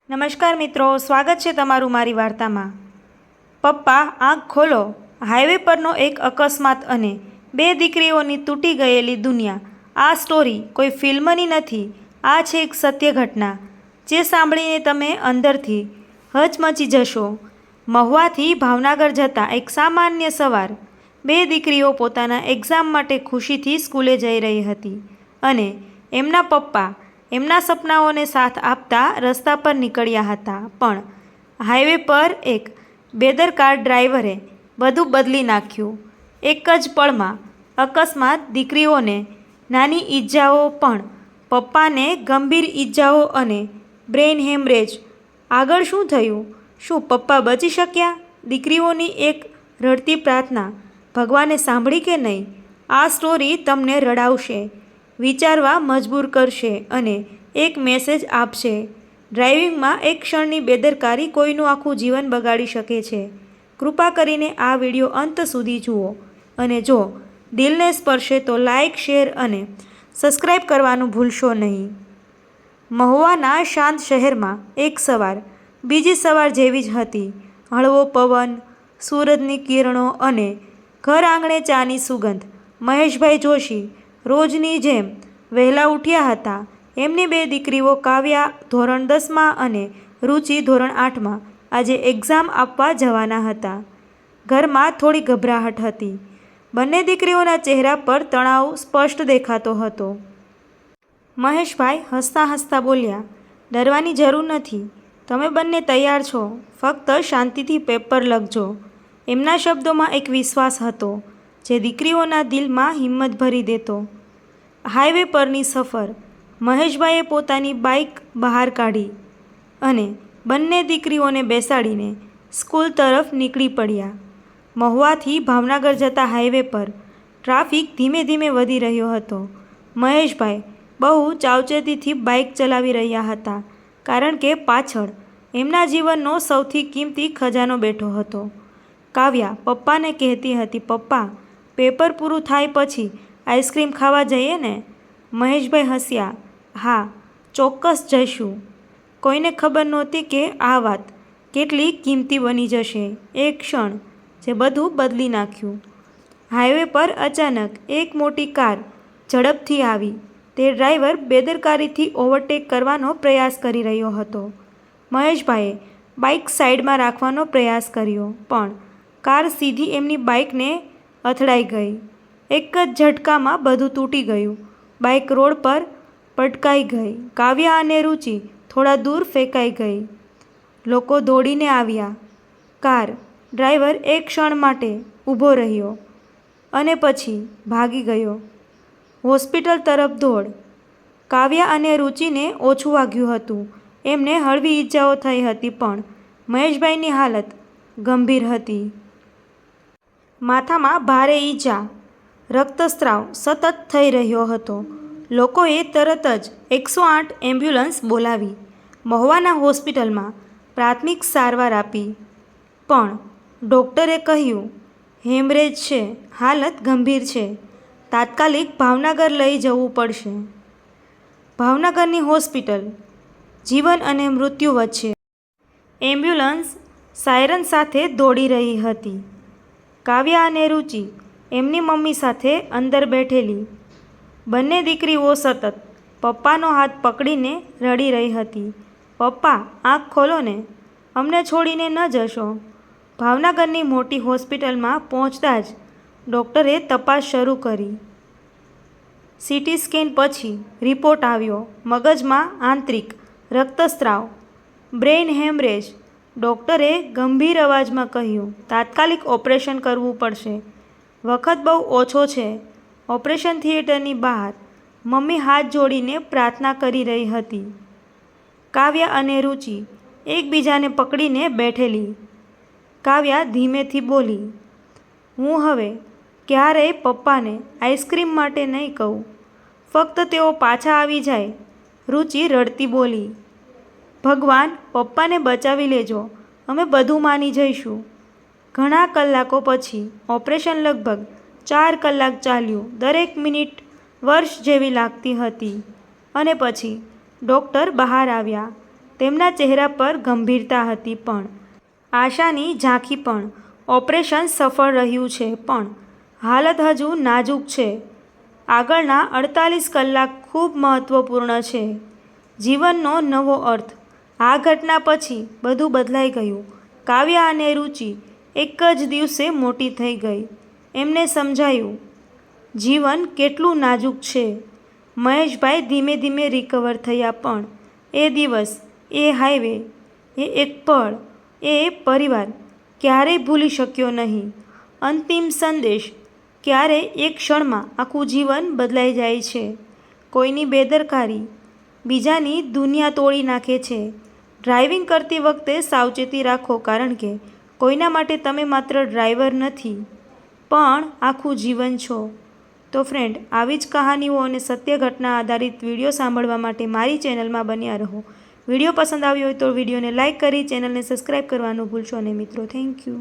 નમસ્કાર મિત્રો, સ્વાગત છે તમારું મારી વાર્તામાં। પપ્પા આંખ ખોલો, હાઈવે પરનો એક અકસ્માત અને બે દીકરીઓની તૂટી ગયેલી દુનિયા। આ સ્ટોરી કોઈ ફિલ્મની નથી, આ છે એક સત્ય ઘટના જે સાંભળીને તમે અંદરથી હચમચી જશો। મહુવાથી ભાવનગર જતા એક સામાન્ય સવાર, બે દીકરીઓ પોતાના એક્ઝામ માટે ખુશીથી સ્કૂલે જઈ રહી હતી અને એમના પપ્પા એમના સપનાઓને સાથ આપતા રસ્તા પર નીકળ્યા હતા, પણ હાઈવે પર એક બેદરકાર ડ્રાઈવરે બધું બદલી નાખ્યું। એક જ પળમાં અકસ્માત, દીકરીઓને નાની ઈજાઓ પણ પપ્પાને ગંભીર ઈજાઓ અને બ્રેઇન હેમરેજ। આગળ શું થયું? શું પપ્પા બચી શક્યા? દીકરીઓની એક રડતી પ્રાર્થના ભગવાને સાંભળી કે નહીં? આ સ્ટોરી તમને રડાવશે, વિચારવા મજબૂર કરશે અને એક મેસેજ આપશે। ડ્રાઇવિંગમાં એક ક્ષણની બેદરકારી કોઈનું આખું જીવન બગાડી શકે છે। કૃપા કરીને આ વિડીયો અંત સુધી જુઓ અને જો દિલને સ્પર્શે તો લાઇક, શેર અને સબસ્ક્રાઈબ કરવાનું ભૂલશો નહીં। મહુવાના શાંત શહેરમાં એક સવાર બીજી સવાર જેવી જ હતી। હળવો પવન, સૂરજની કિરણો અને ઘર આંગણે ચાની સુગંધ। મહેશભાઈ જોશી રોજની જેમ વહેલા ઉઠ્યા હતા। એમની બે દીકરીઓ કાવ્યા ધોરણ 10માં અને રુચિ ધોરણ 8માં આજે એક્ઝામ આપવા જવાના હતા। ઘરમાં થોડી ગભરાહટ હતી। બંને દીકરીઓના ચહેરા પર તણાવ સ્પષ્ટ દેખાતો હતો। મહેશભાઈ હસતા હસતા બોલ્યા, ડરવાની જરૂર નથી, તમે બંને તૈયાર છો, ફક્ત શાંતિથી પેપર લખજો। એમના શબ્દોમાં એક વિશ્વાસ હતો જે દીકરીઓના દિલમાં હિંમત ભરી દેતો। હાઈવે પરની સફર। મહેશભાઈએ પોતાની બાઇક બહાર કાઢી અને બંને દીકરીઓને બેસાડીને સ્કૂલ તરફ નીકળી પડ્યા। મહુવાથી ભાવનગર જતા હાઈવે પર ટ્રાફિક ધીમે ધીમે વધી રહ્યો હતો। મહેશભાઈ બહુ સાવચેતીથી બાઇક ચલાવી રહ્યા હતા, કારણ કે પાછળ એમના જીવનનો સૌથી કિંમતી ખજાનો બેઠો હતો। કાવ્યા પપ્પાને કહેતી હતી, પપ્પા, પેપર પૂરું થાય પછી આઈસ્ક્રીમ ખાવા જઈએ ને? મહેશભાઈ હસ્યા, હા, ચોક્કસ જઈશું। કોઈને ખબર નહોતી કે આ વાત કેટલી કિંમતી બની જશે। એક ક્ષણ જે બધું બદલી નાખ્યું। હાઈવે પર અચાનક એક મોટી કાર ઝડપથી આવી। તે ડ્રાઈવર બેદરકારીથી ઓવરટેક કરવાનો પ્રયાસ કરી રહ્યો હતો। મહેશભાઈએ બાઇક સાઈડમાં રાખવાનો પ્રયાસ કર્યો, પણ કાર સીધી એમની બાઇકને અથડાઈ ગઈ। એક જ ઝટકામાં બધું તૂટી ગયું। બાઇક રોડ પર પટકાઈ ગઈ। કાવ્યા અને રુચિ થોડા દૂર ફેંકાઈ ગઈ। લોકો દોડીને આવ્યા। કાર ડ્રાઈવર એક ક્ષણ માટે ઊભો રહ્યો અને પછી ભાગી ગયો। હોસ્પિટલ તરફ દોડ। કાવ્યા અને રુચિને ઓછું વાગ્યું હતું। એમને હળવી ઈજાઓ થઈ હતી, પણ મહેશભાઈની હાલત ગંભીર હતી। માથામાં ભારે ઈજા, રક્તસ્રાવ સતત થઈ રહ્યો હતો। લોકોએ તરત જ 108 એમ્બ્યુલન્સ બોલાવી મહુવાના હોસ્પિટલમાં પ્રાથમિક સારવાર આપી, પણ ડૉક્ટરે કહ્યું હેમરેજ છે, હાલત ગંભીર છે, તાત્કાલિક ભાવનગર લઈ જવું પડશે। ભાવનગરની હોસ્પિટલ, જીવન અને મૃત્યુ વચ્ચે। એમ્બ્યુલન્સ સાયરન સાથે દોડી રહી હતી। કાવ્યા અને રુચિ એમની મમ્મી સાથે અંદર બેઠેલી। બંને દીકરીઓ સતત પપ્પાનો હાથ પકડીને રડી રહી હતી। પપ્પા, આંખ ખોલો ને, અમને છોડીને ન જશો। ભાવનગરની મોટી હોસ્પિટલમાં પહોંચતા જ ડૉક્ટરે તપાસ શરૂ કરી। સીટી સ્કેન પછી રિપોર્ટ આવ્યો, મગજમાં આંતરિક રક્તસ્રાવ, બ્રેઇન હેમરેજ। ડૉક્ટરે ગંભીર અવાજમાં કહ્યું, તાત્કાલિક ઓપરેશન કરવું પડશે, વખત બહુ ઓછો છે। ઓપરેશન થિયેટરની બહાર મમ્મી હાથ જોડીને પ્રાર્થના કરી રહી હતી। કાવ્યા અને રુચિ એકબીજાને પકડીને બેઠેલી। કાવ્યા ધીમેથી બોલી, હું હવે ક્યારેય પપ્પાને આઈસ્ક્રીમ માટે નહીં કહું, ફક્ત તેઓ પાછા આવી જાય। રુચિ રડતી બોલી, ભગવાન, પપ્પાને બચાવી લેજો, અમે બધું માની જઈશું। ઘણા કલાકો પછી ઓપરેશન લગભગ 4 કલાક ચાલ્યું। દરેક મિનિટ વર્ષ જેવી લાગતી હતી અને પછી ડૉક્ટર બહાર આવ્યા। તેમના ચહેરા પર ગંભીરતા હતી પણ આશાની ઝાંખી પણ. ઓપરેશન સફળ રહ્યું છે પણ હાલત હજુ નાજુક છે. આગળના 48 કલાક ખૂબ મહત્વપૂર્ણ છે. જીવનનો નવો અર્થ. આ ઘટના પછી બધું બદલાઈ ગયું. કાવ્યા અને રુચિ એક જ દિવસે મોટી થઈ ગઈ. એમને સમજાયું જીવન કેટલું નાજુક છે. મહેશભાઈ ધીમે ધીમે રિકવર થયા પણ એ દિવસ, એ હાઈવે, એ એક પળ, એ પરિવાર ક્યારેય ભૂલી શક્યો નહીં. અંતિમ સંદેશ. ક્યારેય એક ક્ષણમાં આખું જીવન બદલાઈ જાય છે. કોઈની બેદરકારી બીજાની દુનિયા તોડી નાખે છે. ડ્રાઇવિંગ કરતી વખતે સાવચેતી રાખો, કારણ કે કોઈના માટે તમે માત્ર ડ્રાઈવર નથી પણ આખું જીવન છો. તો ફ્રેન્ડ, આવી જ કહાનીઓ અને સત્ય ઘટના આધારિત વિડીયો સાંભળવા માટે મારી ચેનલમાં બન્યા રહો. વિડીયો પસંદ આવ્યો હોય તો વિડીયોને લાઇક કરી ચેનલને સબસ્ક્રાઈબ કરવાનું ભૂલશો નહીં મિત્રો. Thank you.